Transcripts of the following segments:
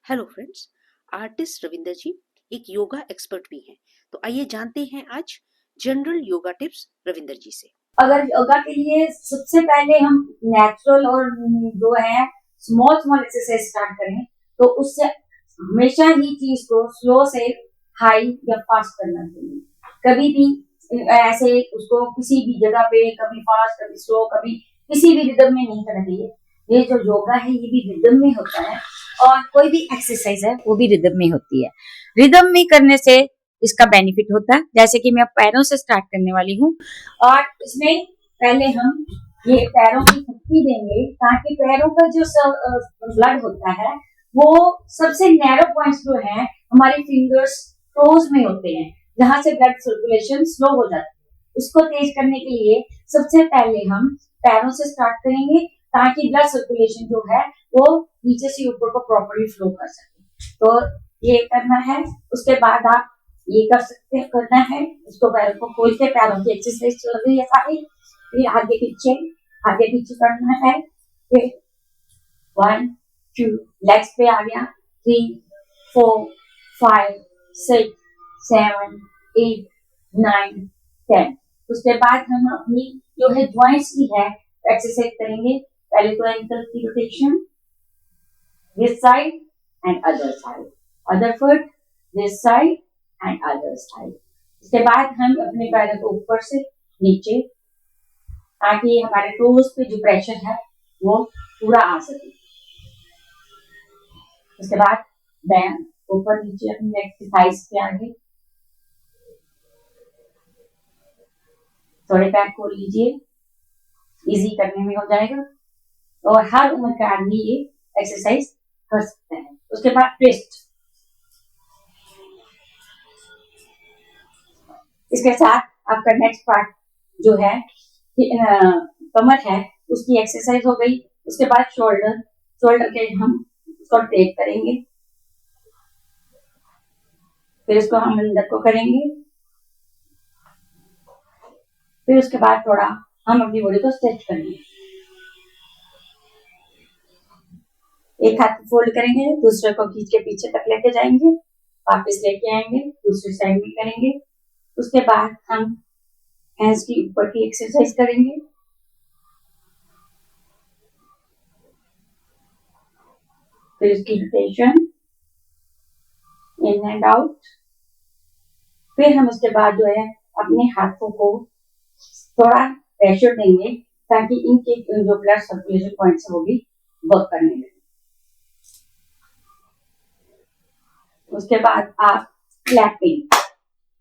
Hello friends. Artist Ravinder जी एक yoga expert भी हैं, तो आइए जानते हैं आज जनरल योगा टिप्स रविंदर जी से। अगर योगा के लिए सबसे पहले हम नेचुरल और जो है स्मॉल स्मॉल एक्सरसाइज स्टार्ट करें तो उससे हमेशा ही चीज को स्लो से हाई या फास्ट करना चाहिए। कभी भी ऐसे उसको किसी भी जगह पे कभी फास्ट कभी स्लो कभी किसी भी रिदम में नहीं करना चाहिए। ये जो योगा है ये भी रिदम में होता है और कोई भी एक्सरसाइज है वो भी रिदम में होती है। रिदम में करने से इसका बेनिफिट होता है। जैसे कि मैं पैरों से स्टार्ट करने वाली हूँ और इसमें पहले हम ये पैरों की शक्ति देंगे ताकि पैरों का जो ब्लड होता है वो सबसे नैरो पॉइंट्स जो है हमारे फिंगर्स टोज में होते हैं जहां से ब्लड सर्कुलेशन स्लो हो जाती है। उसको तेज करने के लिए सबसे पहले हम पैरों से स्टार्ट करेंगे ताकि ब्लड सर्कुलेशन जो है वो नीचे से ऊपर को प्रॉपरली फ्लो कर सके। तो ये करना है। उसके बाद आप ये कर सकते हैं, करना है इसको पैरों को खोल के पैरों की एक्सरसाइज चल रही है सारी। फिर आगे पीछे करना है। फिर 1 2 लेग्स पे आ गया, 3 4 5 6 7 8 9 10। उसके बाद हम अपनी जो है ज्वाइंट्स की है एक्सरसाइज करेंगे। पहले तो एंकल की rotation this side and other side, other foot this side and other side. इसके बाद हम अपने पैरों को ऊपर से नीचे ताकि हमारे टोज पे जो प्रेशर है वो पूरा आ सके। उसके बाद बैन ऊपर नीचे अपनी लेग की थाइस पे आगे थोड़े पैर खोल लीजिए, इजी करने में हो जाएगा और हर उम्र का आदमी ये एक्सरसाइज कर सकता है। उसके बाद ट्विस्ट, इसके साथ आपका नेक्स्ट पार्ट जो है कमर है उसकी एक्सरसाइज हो गई। उसके बाद शोल्डर के हम उसको टेक करेंगे, फिर इसको हम अंदर को करेंगे। फिर उसके बाद थोड़ा हम अपनी बॉडी को स्ट्रेच करेंगे। एक हाथ फोल्ड करेंगे, दूसरे को खींच के पीछे तक लेके जाएंगे, वापस लेके आएंगे, दूसरी साइड में करेंगे। उसके बाद हम हैंड्स की ऊपर की एक्सरसाइज करेंगे। फिर इसकी रोटेशन इन एंड आउट। फिर हम उसके बाद जो है अपने हाथों को थोड़ा प्रेशर देंगे ताकि इनके जो ब्लड सर्कुलेशन पॉइंट्स है वो भी वर्क करने लगे। उसके बाद आप क्लैपिंग,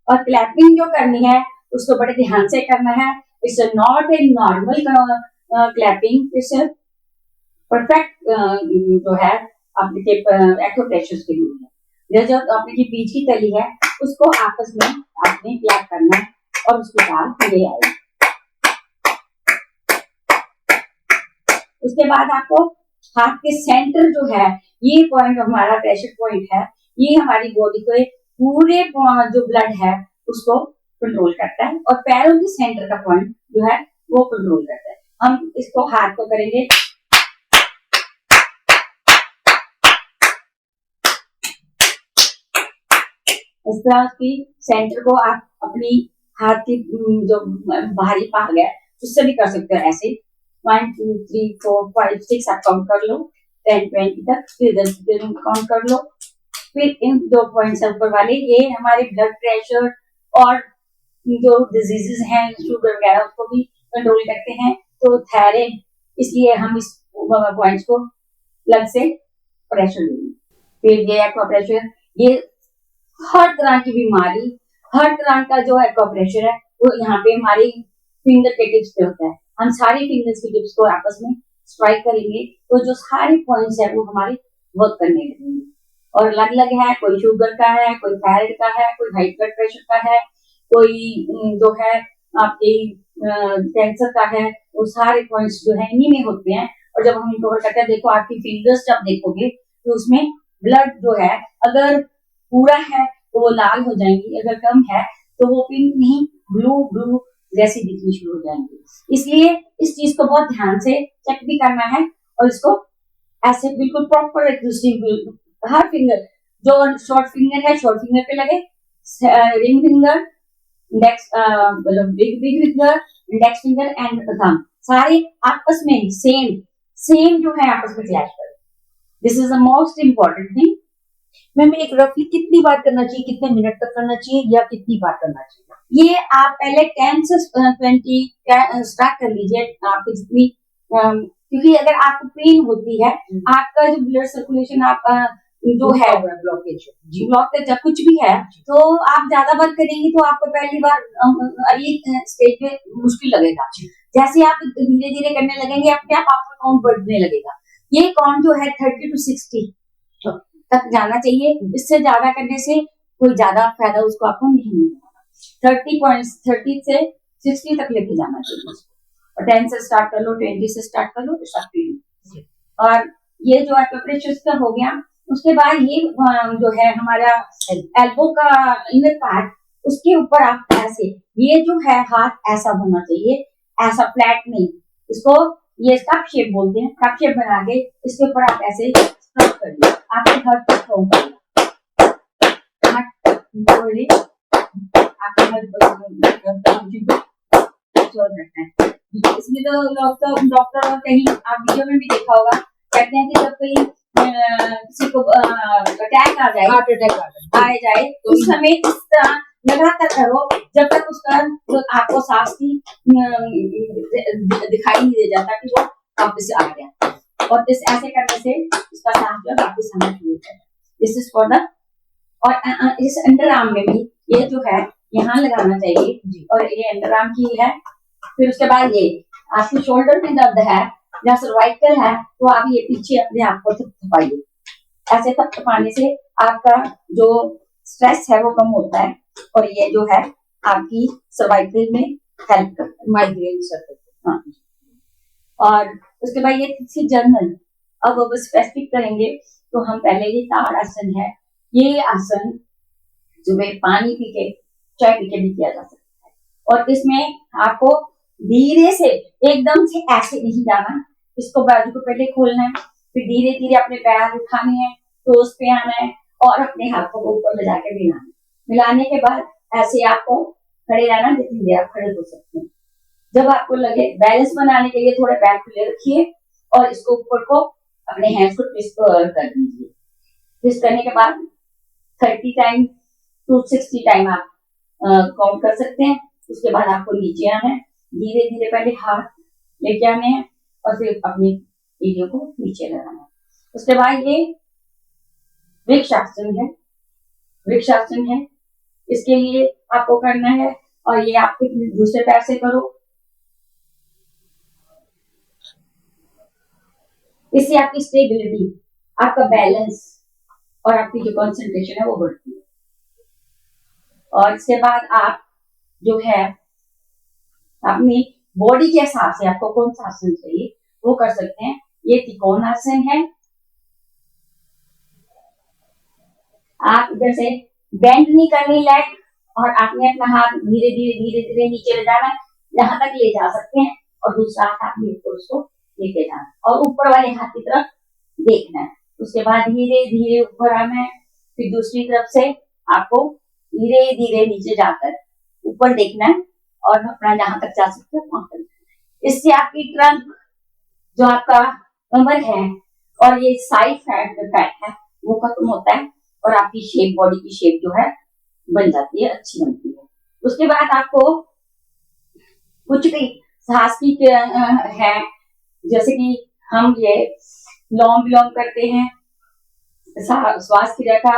और क्लैपिंग जो करनी है उसको बड़े ध्यान से करना है। It's not a normal clapping, it's perfect जो है आपके एक्यूप्रेशर के लिए। जो आपने बीच की तली है उसको आपस में आपने क्लैप करना है और उसके बाद ले आए। उसके बाद आपको हाथ के सेंटर जो है ये पॉइंट हमारा प्रेशर पॉइंट है, ये हमारी बॉडी को पूरे जो ब्लड है उसको कंट्रोल करता है और पैरों के सेंटर का पॉइंट जो है वो कंट्रोल करता है। हम इसको हाथ को करेंगे इस तरह की सेंटर को आप अपनी हाथ की जो बाहरी भाग है उससे भी कर सकते हो। ऐसे 1 2 3 4 5 6 आप काउंट कर लो, 10 20 तक, फिर 10 काउंट कर लो। फिर इन 2 पॉइंट्स ऊपर वाले ये हमारे ब्लड प्रेशर और जो डिजीजेस हैं शुगर वगैरह उसको भी कंट्रोल करते हैं। तो थायराइड, इसलिए हम इस पॉइंट्स को लग से प्रेशर देंगे। फिर ये एक्वा प्रेशर, ये हर तरह की बीमारी, हर तरह का जो एक्वा प्रेशर है वो यहाँ पे हमारी फिंगर के टिप्स पे होता है। हम सारी फिंगर्स की टिप्स को आपस में स्ट्राइक करेंगे तो जो सारे पॉइंट्स है वो हमारे वर्क करने लगेंगे। और अलग अलग है, कोई शुगर का है, कोई थायराइड का है, कोई हाई ब्लड प्रेशर का है, कोई जो है आपके कैंसर का है। वो सारे पॉइंट्स जो है इन्हीं में होते हैं। और जब हम इनको करते हैं, देखो आपकी फिंगर्स जब देखोगे तो उसमें ब्लड जो है अगर पूरा है तो वो लाल हो जाएंगी, अगर कम है तो वो पिंक नहीं ब्लू ब्लू जैसी दिखनी शुरू हो जाएंगी। इसलिए इस चीज को बहुत ध्यान से चेक भी करना है और इसको ऐसे बिल्कुल प्रॉपर हर फिंगर, जो शॉर्ट फिंगर है शॉर्ट फिंगर पे लगे, ring finger, index big big finger, index finger and thumb, सारे आपस में सेम सेम जो है आपस में क्लैश करें। This is the most important thing. Ma'am एक रफली कितनी बार करना चाहिए, कितने मिनट तक करना चाहिए या कितनी बार करना चाहिए? ये आप पहले 10 से 20 स्टार्ट कर लीजिए, आपकी जितनी क्योंकि अगर आपको पेन होती है, आपका जो ब्लड सर्कुलेशन आप जो है ब्लॉकेज ब्लॉकेज या कुछ भी है, तो आप ज्यादा बार करेंगे तो आपको पहली बार अर्ली स्टेज पे मुश्किल लगेगा। जैसे आप धीरे धीरे करने लगेंगे अपने आप आपका काउंट बढ़ने लगेगा। ये काउंट जो है 30 to 60 तक जाना चाहिए, इससे ज्यादा करने से कोई ज्यादा फायदा उसको आपको नहीं मिलेगा। 30 से 60 तक लेके जाना चाहिए और 10 से स्टार्ट कर लो, 20 से स्टार्ट कर लो, और ये जो एक्यूप्रेशर का हो गया। उसके बाद ये जो है हमारा एल्बो का इनर पार्ट, उसके ऊपर आप ऐसे, ये जो है हाथ ऐसा होना चाहिए, ऐसा फ्लैट नहीं, इसको ये कप शेप बोलते हैं, कप शेप बना के इसके ऊपर आप ऐसे स्क्रब करिए, आपके हाथ पर थ्रो करिए, इसमें तो डॉक्टर कहीं आप वीडियो में भी देखा होगा, कहते हैं कि जब कहीं किसी को अटैक आ जाए, हार्ट अटैक आ जाए, तो उस समय इस तरह लगातार करो जब तक उसका आपको सांस की दिखाई नहीं दे जाता कि वो वापस आ गया, और इस ऐसे करने से उसका सांस जो वापस आना शुरू होता है। दिस इज फॉर द, और इस अंडर आर्म में भी ये जो है यहाँ लगाना चाहिए, और ये अंडर आर्म की है। फिर उसके बाद ये आपकी शोल्डर में दर्द है या सर्वाइकल है, तो आप ये पीछे अपने आप को थपथपाइए, ऐसे थपथपाने से आपका जो स्ट्रेस है वो कम होता है, और ये जो है आपकी सर्वाइकल में हेल्प करता है, माइग्रेन सर्कल। हाँ, और उसके बाद ये थी जर्नल। अब स्पेसिफिक करेंगे तो हम पहले ये ताड़ आसन है, ये आसन सुबह पानी पी के, चाय पी के भी किया जा सकता है, और इसमें आपको धीरे से एकदम से ऐसे नहीं जाना, इसको बाजू को पहले खोलना है, फिर धीरे धीरे अपने पैर उठाने हैं, टोस पे आना है, और अपने हाथों को ऊपर ले जाकर मिलाना, मिलाने के बाद ऐसे आपको खड़े रहना, जितनी देर आप खड़े हो सकते हैं। जब आपको लगे, बैलेंस बनाने के लिए थोड़े पैर खुले रखिए, और इसको ऊपर को अपने हैंड्स को ट्विस्ट कर दीजिए। ट्विस्ट करने के बाद 30 टाइम टू 60 टाइम आप काउंट कर सकते हैं। उसके बाद आपको नीचे आना है, धीरे धीरे पहले हाथ लेके आने हैं, और फिर अपनी एरिया को नीचे लगाना है। उसके बाद ये वृक्षासन है, वृक्षासन है, इसके लिए आपको करना है, और ये आप दूसरे पैर से करो, इससे आपकी स्टेबिलिटी, आपका बैलेंस और आपकी जो कंसंट्रेशन है वो बढ़ती है। और इसके बाद आप जो है अपनी बॉडी के हिसाब से आपको कौन सा आसन चाहिए वो कर सकते हैं। ये त्रिकोण आसन है, आप इधर से बेंड नहीं करनी लेग, और आपने अपना हाथ धीरे धीरे नीचे ले जाना है, जहां तक ले जा सकते हैं, और दूसरा हाथ आपने ऊपर उसको लेके जाना, और ऊपर वाले हाथ की तरफ देखना है। उसके बाद धीरे धीरे ऊपर आना है, फिर दूसरी तरफ से आपको धीरे धीरे नीचे जाकर ऊपर देखना है, और अपना जहां तक जा सकते हो वहां तक। इससे आपकी ट्रंक, जो आपका कमर है, और ये साइड फैट है वो खत्म होता है, और आपकी शेप, बॉडी की शेप जो है बन जाती है, अच्छी बनती है। उसके बाद आपको कुछ भी सांस की है, जैसे कि हम ये लॉन्ग बिलोंग करते हैं, श्वास क्रिया का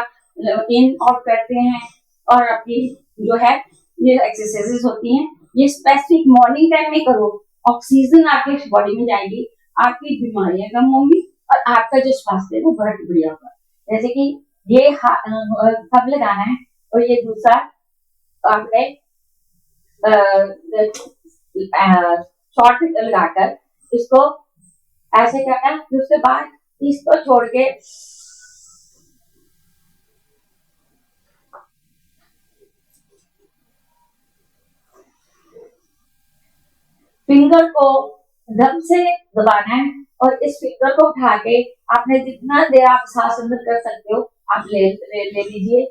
इन आउट करते हैं, और अपनी जो है ये एक्सरसाइजेस होती हैं, ये स्पेसिफिक मॉर्निंग टाइम में करो, ऑक्सीजन आपकी बॉडी में जाएगी, आपकी बीमारियां कम होंगी, और आपका जो स्वास्थ्य है वो बहुत बढ़िया होगा। जैसे कि ये थंब लगाना है, और ये दूसरा आपने शॉर्ट लगाकर इसको ऐसे करना है, फिर उसके बाद इसको छोड़ के फिंगर को ढंग से दबाना है, और इस फिंगर को उठा के आपने जितना देर आप सांस अंदर कर सकते हो आप ले लीजिए।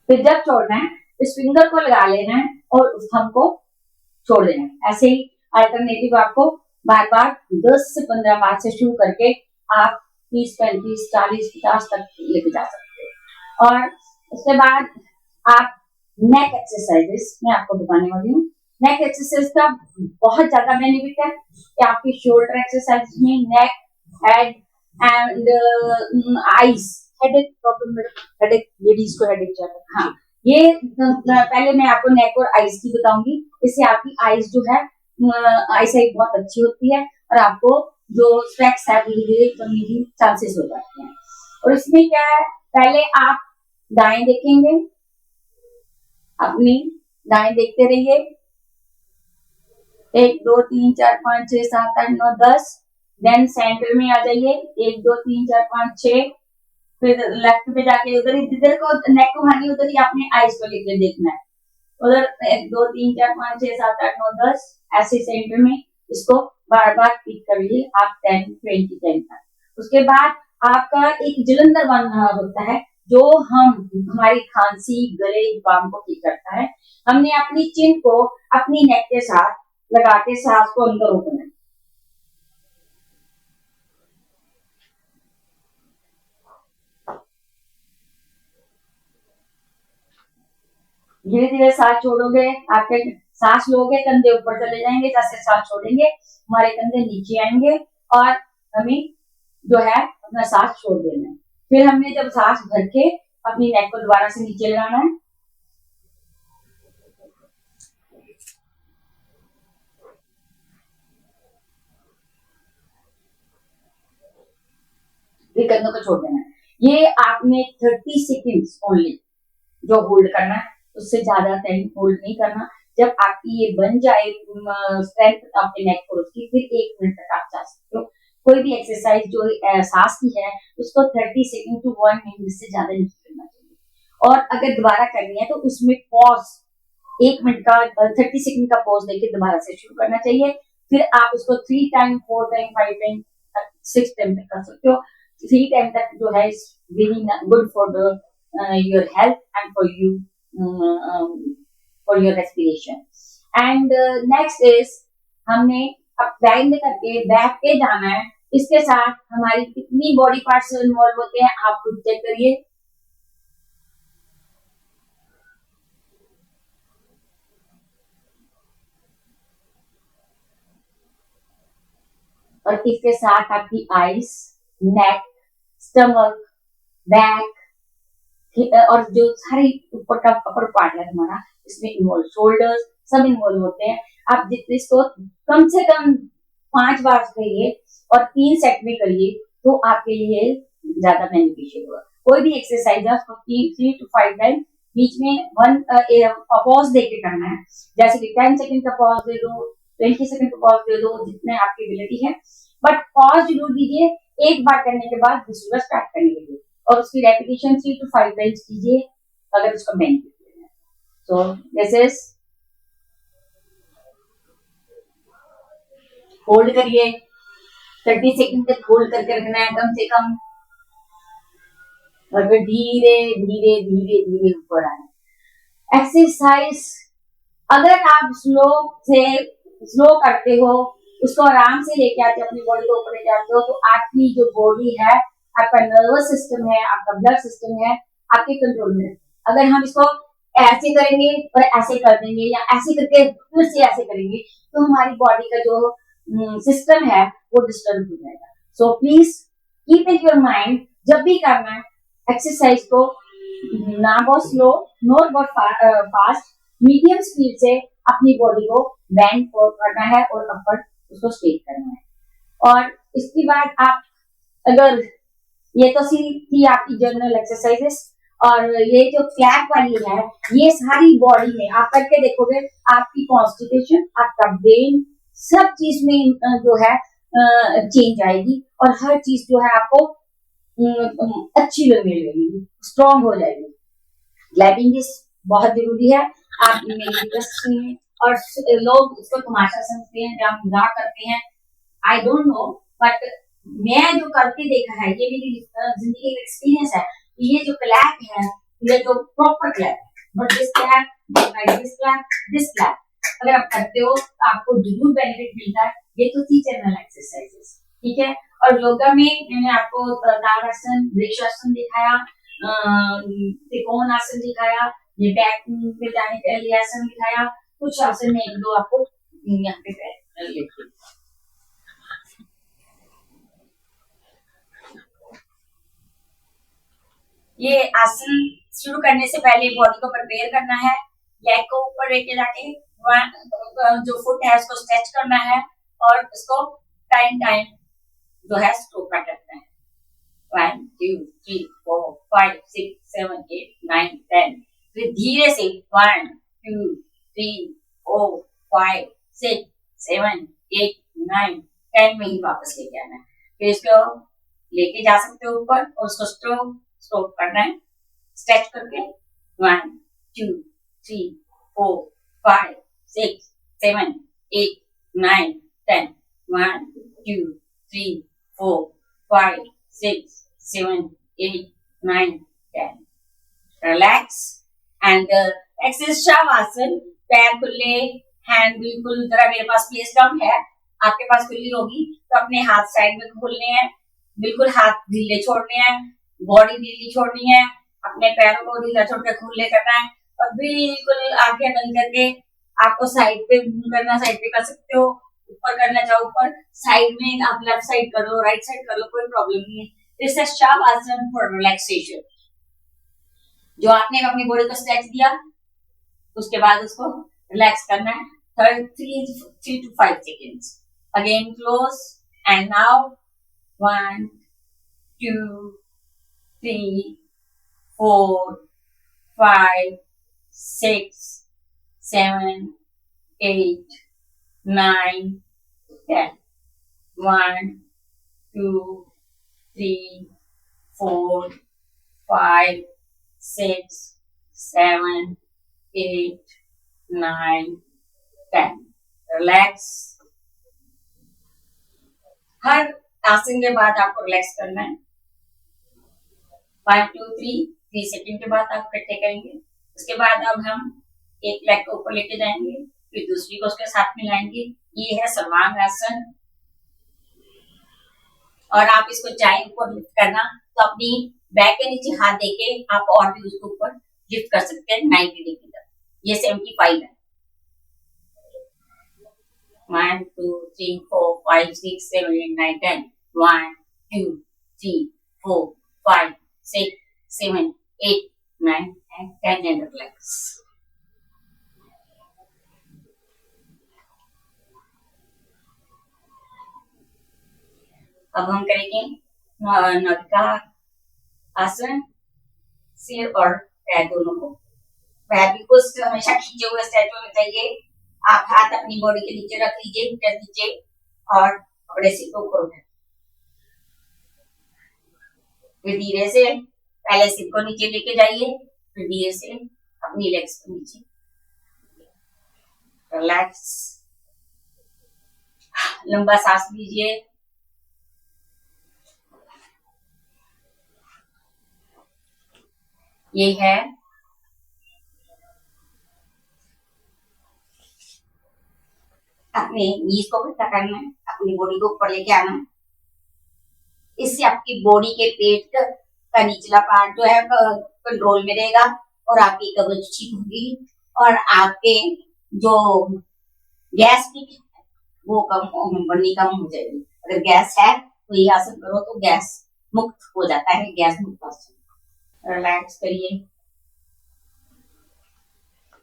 फिर जब छोड़ना है इस फिंगर को लगा लेना है और उस थंब को छोड़ देना है। ऐसे ही अल्टरनेटिव आपको बार बार 10 से 15 बार से शुरू करके आप 30, 35, 40, 50 तक लेके जा सकते हो। और उसके बाद आप नेक एक्सरसाइजेस मैं आपको बताने वाली हूँ। नेक एक्सरसाइज का बहुत ज्यादा बेनिफिट है कि आपकी शोल्डर एक्सरसाइज में neck, head and eyes, headache problem, headache ladies को हेडेक ज्यादा, हाँ ये पहले मैं आपको नेक और आईज की बताऊंगी। इससे आपकी आईज जो है आई साइट बहुत अच्छी होती है और आपको जो स्पेक्स है धीरे धीरे कमी की चांसेस हो जाते हैं। और इसमें क्या है, पहले आप दाएं देखेंगे, अपनी दाएं देखते रहिए, 1 2 3 4 5 6 7 8 9 10, देन सेंटर में आ जाइए 1 2 3 4 5 6, फिर लेफ्ट पे जाके उधर इधर को नेक को घानी उधर ही अपने आईज को लेके देखना है, उधर 1 2 3 4 5 6 7 8 9 10 ऐसे सेंटर में इसको बार बार पिक कर लीजिए आप 10 20 10 तक। उसके बाद आपका एक जलंधर वन होता है जो हमारी खांसी गले जुकाम को ठीक करता है। हमने अपनी चिन को अपनी नेक के साथ लगा के सांस को अंदर रोकना है। धीरे धीरे सांस छोड़ोगे, आपके सांस लोगे कंधे ऊपर चले जाएंगे, जैसे सांस छोड़ेंगे हमारे कंधे नीचे आएंगे और हमें जो है अपना सांस छोड़ देना है। फिर हमने जब सांस भर के अपनी नेक को दोबारा से नीचे लगाना है, फिर कंधों को छोड़ देना है। ये आपने 30 सेकेंड्स ओनली जो होल्ड करना है, उससे ज्यादा टाइम होल्ड नहीं करना। जब आपकी ये बन जाए स्ट्रेंथ आपके नेक को उसकी, फिर 1 मिनट तक आप जा सकते हो। कोई भी एक्सरसाइज जो सांस की है उसको 30 सेकंड टू 1 मिनट से ज्यादा नहीं करना चाहिए। और अगर दोबारा करनी है तो उसमें पॉज 1 मिनट का 30 सेकंड का पॉज लेके दोबारा से शुरू करना चाहिए। फिर आप उसको 3 टाइम 4 टाइम 5 टाइम 6 टाइम तक कर सकते हो। 3 टाइम तक जो है is very good for the your health and for you for your respiration. And next is हमने अब बैक करके बैक पे जाना है। इसके साथ हमारी कितनी बॉडी पार्ट्स इन्वॉल्व होते हैं आप खुद चेक करिए। और इसके साथ आपकी आईज, नेक, स्टमक, बैक और जो सारी ऊपर का अपर पार्ट है हमारा इसमें इन्वॉल्व, शोल्डर्स सब इन्वॉल्व होते हैं। आप जितने इसको कम से कम 5 बार करिए और 3 सेट में करिए तो आपके लिए ज्यादा बेनिफिशियल होगा। कोई भी एक्सरसाइज है उसको 3 to 5 टाइम बीच में पॉज देके करना है। जैसे कि 10 सेकंड का पॉज दे दो, 20 सेकंड का पॉज दे दो, जितने आपकी एबिलिटी है, बट पॉज जरूर दीजिए एक बार करने के बाद दूसरी बार स्टार्ट करने के लिए, और उसकी रेपिटेशन 3 to 5 टाइम्स कीजिए अगर उसका बेनिफिट लेना है। सो दिस इज होल्ड करिए, 30 सेकंड तक होल्ड करके रखना है कम से कम, और फिर धीरे धीरे धीरे धीरे ऊपर आए। एक्सरसाइज अगर आप स्लो करते हो, उसको आराम से लेके आते हो, अपनी बॉडी को ऊपर लेके आते हो, तो आपकी जो बॉडी है, आपका नर्वस सिस्टम है, आपका ब्लड सिस्टम है, आपके कंट्रोल में। अगर हम इसको ऐसे करेंगे और ऐसे कर देंगे या ऐसे करके फिर से ऐसे करेंगे तो हमारी बॉडी का जो सिस्टम है वो डिस्टर्ब हो जाएगा। So please keep in your mind, जब भी करना है एक्सरसाइज को ना बहुत स्लो नॉट बहुत फास्ट, मीडियम स्पीड से अपनी बॉडी को बैंड करना है और अपर उसको स्ट्रेट करना है। और इसके बाद आप अगर ये तो थी आपकी जनरल एक्सरसाइजेस, और ये जो फ्लैट वाली है ये सारी बॉडी में आप करके देखोगे, आपकी कॉन्स्टिपेशन, आपका ब्रेन, सब चीज में जो है चेंज आएगी और हर चीज जो है आपको अच्छी लगने लगेगी, स्ट्रॉन्ग हो जाएगी। क्लैपिंग इज बहुत जरूरी है। आप मेरी रिक्वेस्ट सुनिए। और लोग इसको तमाशा समझते हैं, जब हम मजाक करते हैं, आई डोंट नो, बट मैं जो करके देखा है, ये मेरी जिंदगी का एक्सपीरियंस है। ये जो क्लैप है, ये जो प्रॉपर क्लैप है, not this clap, this clap, this clap, अगर आप करते हो तो आपको जरूर बेनिफिट मिलता है। ये तो थी जनरल एक्सरसाइजेस, ठीक है। और योगा में मैंने आपको ताड़ासन, वृक्षासन दिखाया, त्रिकोण आसन दिखाया, ये बैक पे जाने के लिए आसन दिखाया, कुछ आसन में एक दो आपको यहाँ पे लिखी। ये आसन शुरू करने से पहले बॉडी को प्रिपेयर करना है। लेग को ऊपर लेके जाके जो फुट है उसको स्ट्रेच करना है और उसको टाइम जो है स्ट्रोक का करना है। 1 2 3 4 5 6 7 8 9 10। फिर धीरे से 1 2 3 4 5 6 7 8 9 10 में ही वापस लेके आना है। फिर इसको लेके जा सकते हो ऊपर और उसको स्ट्रोक करना है स्ट्रेच करके। 1 2 3 4 5 6 7 8 9 10। 1 2 3 4 5 6 7 8 9 10। Relax and exercise shavasana. पैर खुले, हैंड बिल्कुल, जरा मेरे पास प्लेस कम है, आपके पास खुली होगी तो अपने हाथ साइड में खोलने हैं, बिल्कुल हाथ ढीले छोड़ने हैं, बॉडी ढीली छोड़नी है, अपने पैरों को ढीला छोड़ के खुले करना है और बिल्कुल आंखें बंद करके आपको साइड पे करना, साइड पे कर सकते हो, ऊपर करना चाहो ऊपर, साइड में आप लेफ्ट साइड कर लो, राइट साइड कर लो, कोई प्रॉब्लम नहीं है। This is shavasana for relaxation. जो आपने अपनी बॉडी को स्ट्रेच दिया, उसके बाद उसको रिलैक्स करना है 3 to 5 seconds। Again close and now 1 2 3 4 5 6 7 8 9 10। 1 2 3 4 5 6 7 8 9 10। Relax. हर आसन के बाद आपको रिलैक्स करना है। 1 2 3 सेकंड के बाद आप इकट्ठे करेंगे। उसके बाद अब हम एक लेग को ऊपर लेके जाएंगे, फिर दूसरी को उसके साथ मिलाएंगे। ये है सर्वांग आसन। और आप इसको चाहे ऊपर लिफ्ट करना तो अपनी बैक के नीचे हाथ देके आप और भी उसको ऊपर लिफ्ट कर सकते हैं 90 डिग्री तक। ये 75 है। 1 2 3 4 5 6 7 8 9 10। 1 2 3 4 5 6 7 8 9 10 and relax। अब हम करेंगे नौका आसन। सिर और पैर दोनों को, पैर बिल्कुल हमेशा खींचे हुए स्ट्रेच होने चाहिए। आप हाथ अपनी बॉडी के नीचे रख लीजिए, कर दीजिए और अपने सिर को ऊपर उठाइए। फिर धीरे से पहले सिर को नीचे लेके जाइए, फिर धीरे से अपनी लेग्स को नीचे। रिलैक्स। लंबा सांस लीजिए। ये है अपने नीज को इकट्ठा करना है, अपनी बॉडी को ऊपर लेके आना है। इससे आपकी बॉडी के पेट का निचला पार्ट जो है कंट्रोल में रहेगा और आपकी कब्ज ठीक होगी और आपके जो गैस्ट्रिक वो बननी कम हो जाएगी। अगर गैस है तो ये आसन करो तो गैस मुक्त हो जाता है, गैस मुक्त आसन। रिलैक्स करिए,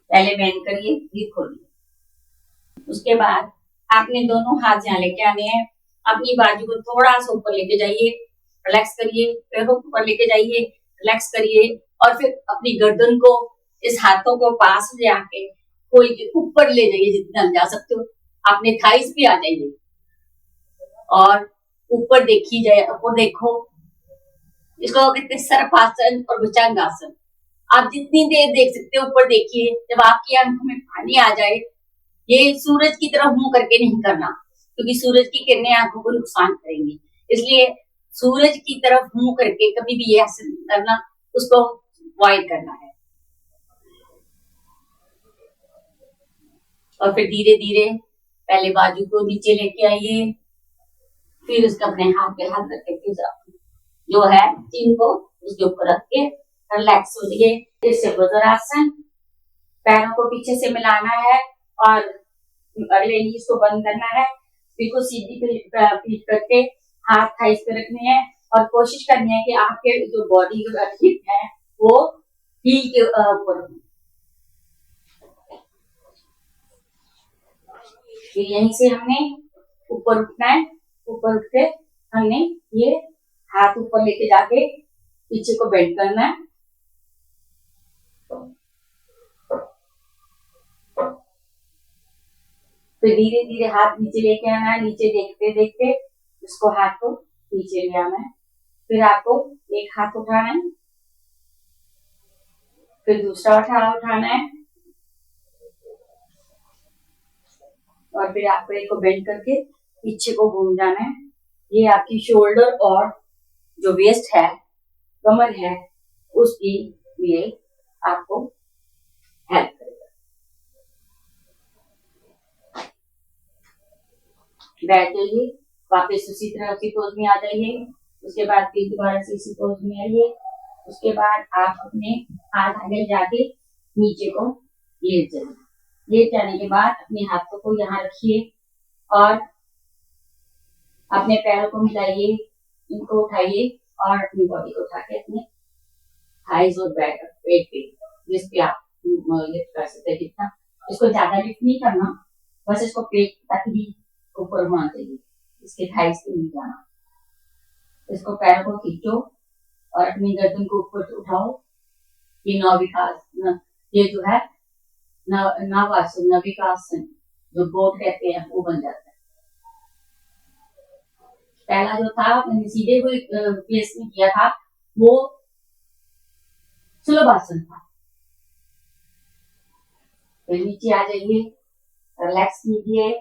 पहले बेंड करिए, फिर खोलिए। उसके बाद आपने दोनों हाथ यहाँ लेके आने हैं, अपनी बाजू को थोड़ा सा ऊपर लेके जाइए, रिलैक्स करिए, पैरों को ऊपर लेके जाइए, रिलैक्स करिए और फिर अपनी गर्दन को, इस हाथों को पास ले आके कोई ऊपर ले जाइए जितना जा सकते हो। अपने थाइस पे आ जाइए और ऊपर देखी जाए, ऊपर देखो। इसको कहते हैं सर्पासन और भुजंगासन। आप जितनी देर देख सकते हो ऊपर देखिए, जब आपकी आंखों में पानी आ जाए, ये सूरज की तरफ मुंह करके नहीं करना, क्योंकि सूरज की किरणें आंखों को नुकसान करेंगी। इसलिए सूरज की तरफ मुंह करके कभी भी ये आसन करना, उसको अवॉइड करना है। और फिर धीरे धीरे पहले बाजू को नीचे लेके आइए, फिर उसका अपने हाथ पे हाथ रख के जो है चिन को उसके ऊपर रख के रिलैक्स हो जाइए। फिर से वज्रासन, पैरों को पीछे से मिलाना है और अगले नीज को बंद करना है। बिल्कुल सीधी पीठ करके हाथ थाइस पे रखने हैं और कोशिश करनी है कि आपके जो बॉडी हिप है वो हील के ऊपर हो। फिर यहीं से हमने ऊपर उठना है, ऊपर उठ के हमने ये हाथ ऊपर लेके जाके पीछे को बेंड करना है। फिर धीरे धीरे हाथ नीचे लेके आना है, नीचे देखते देखते उसको हाथ को नीचे ले आना है। फिर आपको एक हाथ उठाना है, फिर दूसरा उठाना है और फिर आपको एक को बेंड करके पीछे को घूम जाना है। ये आपकी शोल्डर और जो वेस्ट है, कमर है, उसके लिए आपको हेल्प करेगा। बैठ जाइए, वापस उसी तरह उसी पोज में आ जाइए। उसके बाद फिर दोबारा से इसी पोज में आइए। उसके बाद आप अपने हाथ आगे जाके नीचे को लेट जाइए। लेट जाने के बाद अपने हाथों को यहाँ रखिए और अपने पैरों को मिलाइए, इनको उठाइए और अपनी बॉडी को उठा के अपने थाइज और बैक पेट पे जिस पे आप लिफ्ट कर सकते हैं कितना। इसको ज्यादा लिफ्ट नहीं करना, बस इसको पेट तक ही ऊपर होना चाहिए, इसके थाइज पे नहीं जाना। इसको पैरों को खींचो और अपनी गर्दन को ऊपर उठाओ। ये नौविकासन, ये जो है नवासन, नविकासन जो बोट कहते हैं वो बन जाता है। पहला जो था मैंने सीधे हुए प्लेस में किया था वो सुलभासन था। फिर नीचे आ जाइए, रिलैक्स कीजिए।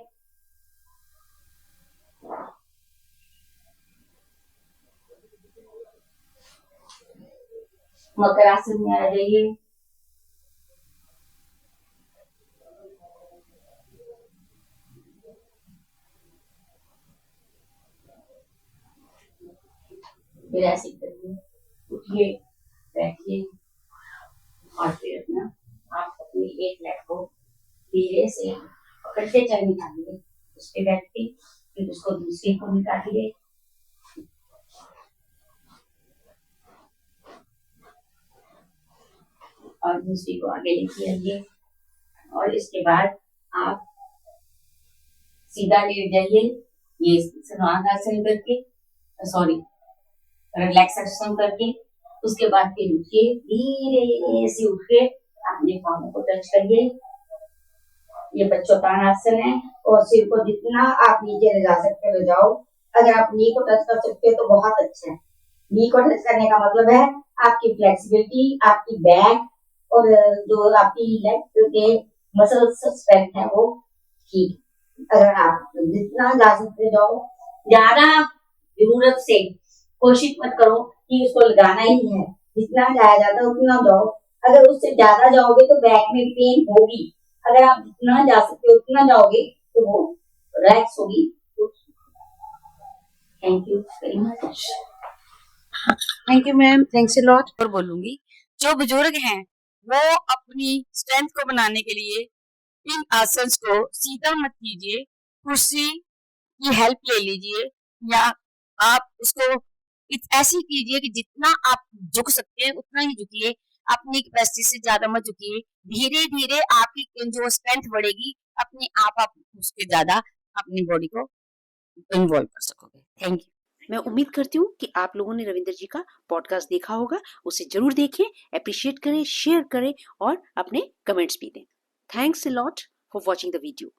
मकरासन में आ जाइए। फिर ऐसे करिए, उठिए, बैठिए और फिर अपना आप अपनी एक लेग को धीरे से पकड़ते चल निकालिए, उस पे बैठ के फिर उसको दूसरे को निकालिए। और दूसरी को आगे लेके आइए और इसके बाद आप सीधा लेट जाइए। ये सर्वांगासन करके, सॉरी रिलैक्सेशन करके उसके बाद फिर उठिए, धीरे से उठ के अपने पाँव को टच करिए। ये बच्चोत्तानासन है और सिर को जितना आप नीचे ले जा सकते ले जाओ। अगर आप नी को टच कर सकते हो तो बहुत अच्छा है। नी को टच करने का मतलब है आपकी फ्लेक्सिबिलिटी, आपकी बैक और जो आपकी लेग के मसल्स स्ट्रेंथ है वो ठीक। अगर आप जितना जा सकते जाओ, ज्यादा जरूरत से कोशिश मत करो कि उसको लगाना ही है, जितना जाया जाता है उतना जाओ। अगर उससे ज्यादा जाओगे तो बैक में पेन होगी। अगर आप जितना जा सकते हो उतना जाओगे तो वो रिलैक्स होगी। Thank you very much. Thank you ma'am, thanks a lot. और बोलूंगी, जो बुजुर्ग हैं वो अपनी स्ट्रेंथ को बनाने के लिए इन आसन्स को सीधा मत कीजिए, कुर्सी की हेल्प ले लीजिए या आप उसको ऐसी कीजिए कि जितना आप झुक सकते हैं उतना ही झुकिए, अपनी कैपेसिटी से ज्यादा मत झुकिए। धीरे धीरे आपकी जो स्ट्रेंथ बढ़ेगी, अपने आप उसके ज्यादा अपनी बॉडी को इन्वॉल्व कर सकोगे। Thank you. मैं उम्मीद करती हूँ कि आप लोगों ने रविंदर जी का पॉडकास्ट देखा होगा। उसे जरूर देखें, अप्रिशिएट करें, शेयर करें और अपने कमेंट्स भी दें। Thanks a lot for watching the video.